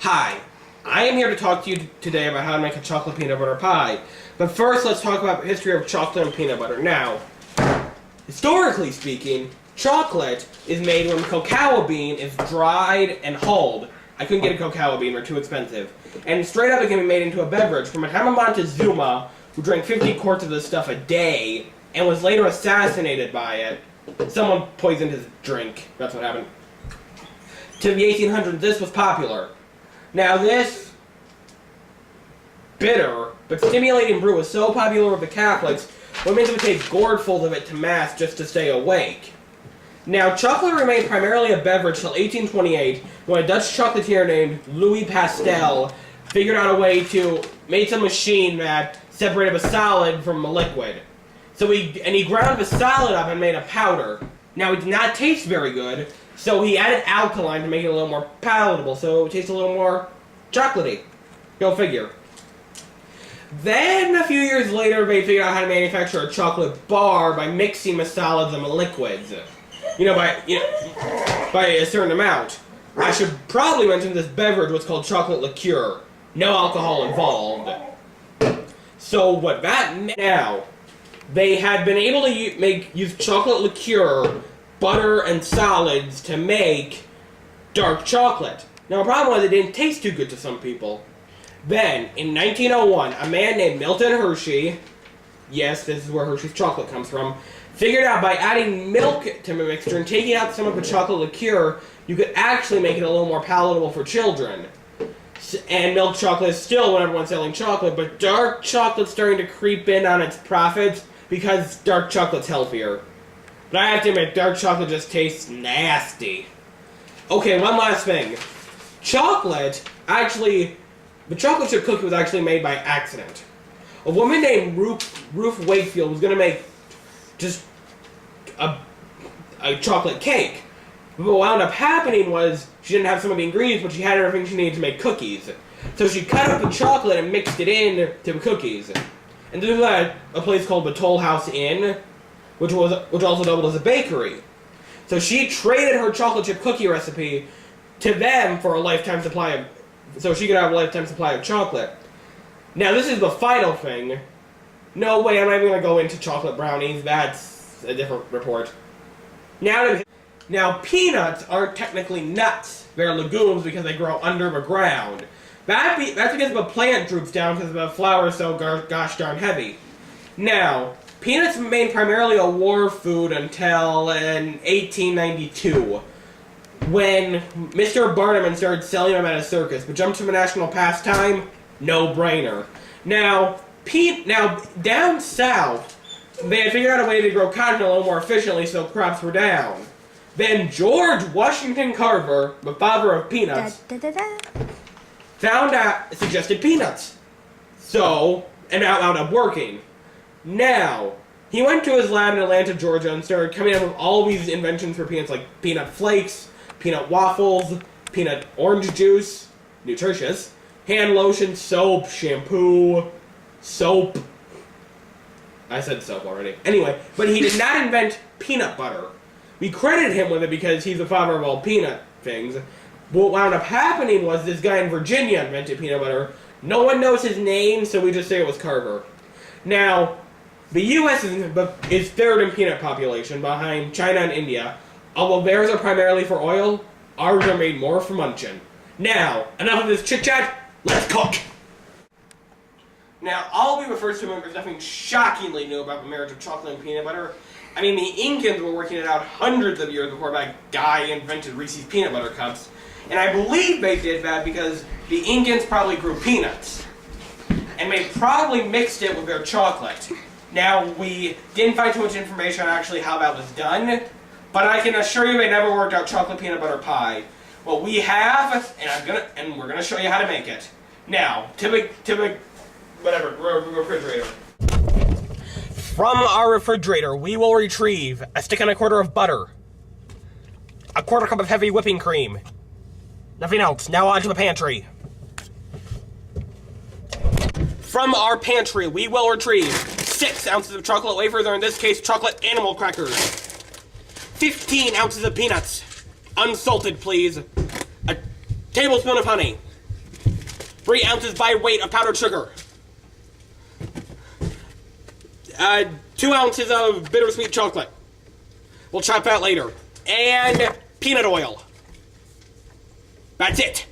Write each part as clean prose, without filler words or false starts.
Hi, I am here to talk to you today about how to make a chocolate peanut butter pie. But first, let's talk about the history of chocolate and peanut butter. Now, historically speaking, chocolate is made when the cacao bean is dried and hulled. I couldn't get a cacao bean, they're too expensive. And straight up it can be made into a beverage. From a time of Montezuma, who drank 50 quarts of this stuff a day, and was later assassinated by it. Someone poisoned his drink, that's what happened. To the 1800s, this was popular. Now this bitter but stimulating brew was so popular with the Catholics, women would take gourdfuls of it to mass just to stay awake. Now, chocolate remained primarily a beverage till 1828, when a Dutch chocolatier named Louis Pastel figured out a way to make some machine that separated a solid from a liquid. So he ground the solid up and made a powder. Now, it did not taste very good, so he added alkaline to make it a little more palatable, so it tastes a little more chocolatey. Go figure. Then, a few years later, they figured out how to manufacture a chocolate bar by mixing the solids and the liquids. By a certain amount. I should probably mention this beverage was called chocolate liqueur. No alcohol involved. So what that meant now, they had been able to use chocolate liqueur, butter, and solids to make dark chocolate. Now the problem was it didn't taste too good to some people. Then, in 1901, a man named Milton Hershey, yes, this is where Hershey's chocolate comes from, figured out by adding milk to the mixture and taking out some of the chocolate liqueur, you could actually make it a little more palatable for children. And milk chocolate is still what everyone's selling chocolate, but dark chocolate's starting to creep in on its profits because dark chocolate's healthier. But I have to admit, dark chocolate just tastes nasty. Okay, one last thing. The chocolate chip cookie was actually made by accident. A woman named Ruth Wakefield was going to make just a chocolate cake. But what wound up happening was she didn't have some of the ingredients, but she had everything she needed to make cookies. So she cut up the chocolate and mixed it in to the cookies. And this was at a place called the Toll House Inn, which also doubled as a bakery. So she traded her chocolate chip cookie recipe to them for a lifetime supply so she could have a lifetime supply of chocolate. Now this is the final thing. No way, I'm not even going to go into chocolate brownies. That's a different report. Now, peanuts aren't technically nuts. They're legumes because they grow under the ground. That's because the plant droops down because the flower is so gosh darn heavy. Now, peanuts remained primarily a war food until in 1892, when Mr. Barnum started selling them at a circus. But jump to the national pastime, no-brainer. Now, down south, they had figured out a way to grow cotton a little more efficiently so crops were down. Then George Washington Carver, the father of peanuts, suggested peanuts. So, and that wound up working. Now, he went to his lab in Atlanta, Georgia, and started coming up with all these inventions for peanuts, like peanut flakes, peanut waffles, peanut orange juice, nutritious, hand lotion, soap, shampoo, soap. I said soap already. Anyway, but he did not invent peanut butter. We credit him with it because he's the father of all peanut things. What wound up happening was this guy in Virginia invented peanut butter. No one knows his name, so we just say it was Carver. Now, the U.S. is third in peanut population, behind China and India. Although theirs are primarily for oil, ours are made more for munching. Now, enough of this chit-chat, let's cook! Now, all we refer to is nothing shockingly new about the marriage of chocolate and peanut butter. I mean, the Incans were working it out hundreds of years before that guy invented Reese's peanut butter cups. And I believe they did that because the Incans probably grew peanuts. And they probably mixed it with their chocolate. Now, we didn't find too much information on actually how that was done, but I can assure you they never worked out chocolate peanut butter pie. What we have, and we're gonna show you how to make it. Now, to the refrigerator. From our refrigerator, we will retrieve a stick and a quarter of butter, a quarter cup of heavy whipping cream, nothing else. Now on to the pantry. From our pantry, we will retrieve 6 ounces of chocolate wafers, or in this case, chocolate animal crackers, 15 ounces of peanuts, unsalted please, a tablespoon of honey, 3 ounces by weight of powdered sugar. 2 ounces of bittersweet chocolate. We'll chop that later. And peanut oil. That's it.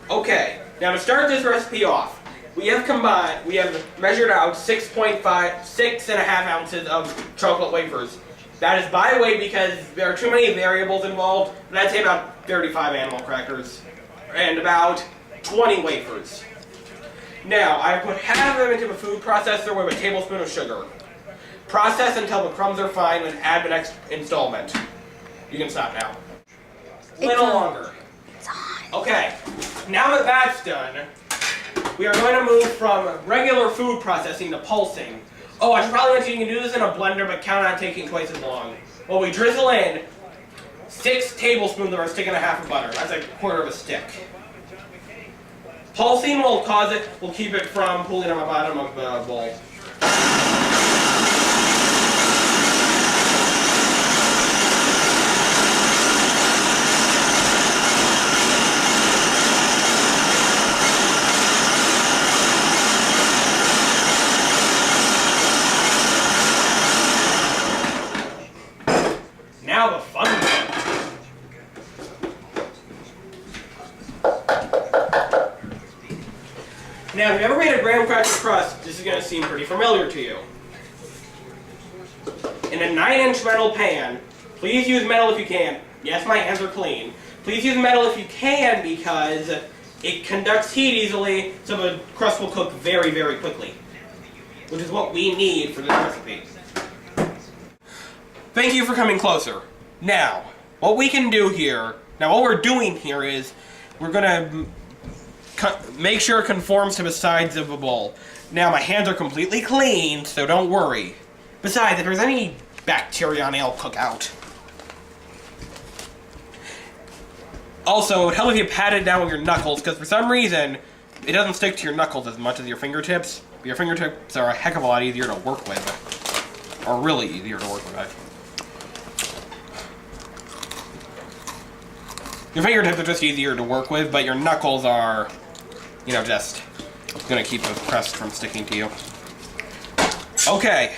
Okay, now to start this recipe off, we have measured out 6.5 ounces of chocolate wafers. That is by weight because there are too many variables involved, and I'd say about 35 animal crackers and about 20 wafers. Now, I put half of them into a food processor with a tablespoon of sugar. Process until the crumbs are fine and add the next installment. You can stop now. A little longer. It's on. Okay, now that that's done, we are going to move from regular food processing to pulsing. Oh, I should probably mention you can do this in a blender, but count on taking twice as long. Well, we drizzle in 6 tablespoons of our stick and a half of butter. That's a quarter of a stick. Pulsing will keep it from pooling on the bottom of the bowl. Now the fun bit. Now, if you've ever made a graham cracker crust, this is going to seem pretty familiar to you. In a 9-inch metal pan, please use metal if you can. Yes, my hands are clean. Please use metal if you can because it conducts heat easily, so the crust will cook very, very quickly. Which is what we need for this recipe. Thank you for coming closer. Now, what we can do here, what we're doing here is, we're gonna make sure it conforms to the sides of the bowl. Now, my hands are completely clean, so don't worry. Besides, if there's any bacteria on it, I'll cook out. Also, it would help if you pat it down with your knuckles, because for some reason, it doesn't stick to your knuckles as much as your fingertips. But your fingertips are a heck of a lot easier to work with. Or really easier to work with, actually. Your fingertips are just easier to work with, but your knuckles are, just gonna keep the crust from sticking to you. Okay.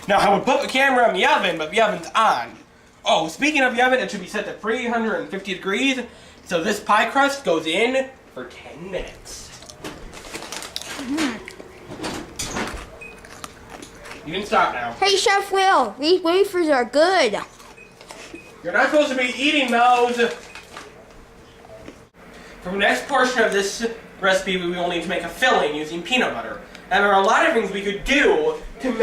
Now, I would put the camera in the oven, but the oven's on. Oh, speaking of the oven, it should be set to 350 degrees, so this pie crust goes in for 10 minutes. You can stop now. Hey, Chef Will, these wafers are good. You're not supposed to be eating those. For the next portion of this recipe, we will need to make a filling using peanut butter. And there are a lot of things we could do to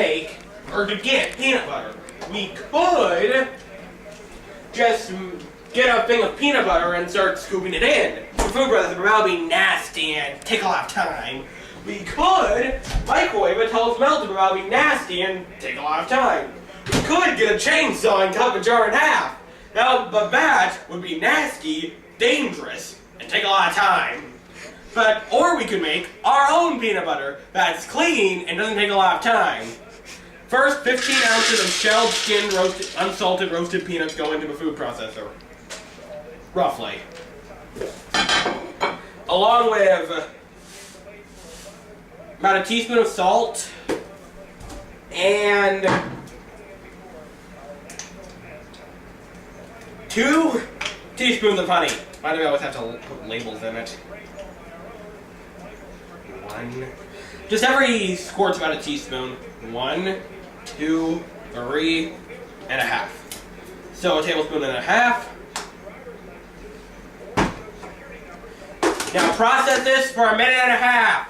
get peanut butter. We could just get a thing of peanut butter and start scooping it in. For food processing, that would be nasty and take a lot of time. We could microwave it until it's melted, but that would be nasty and take a lot of time. We could get a chainsaw and cut the jar in half. But that would be nasty, dangerous, and take a lot of time. Or we could make our own peanut butter that's clean and doesn't take a lot of time. First, 15 ounces of shelled, skinned, unsalted roasted peanuts go into the food processor. Roughly. Along with about a teaspoon of salt and 2 teaspoons of honey. By the way, I always have to put labels in it. 1. Just every squirt's about a teaspoon. 1, 2, 3, and a half. So a tablespoon and a half. Now process this for a minute and a half.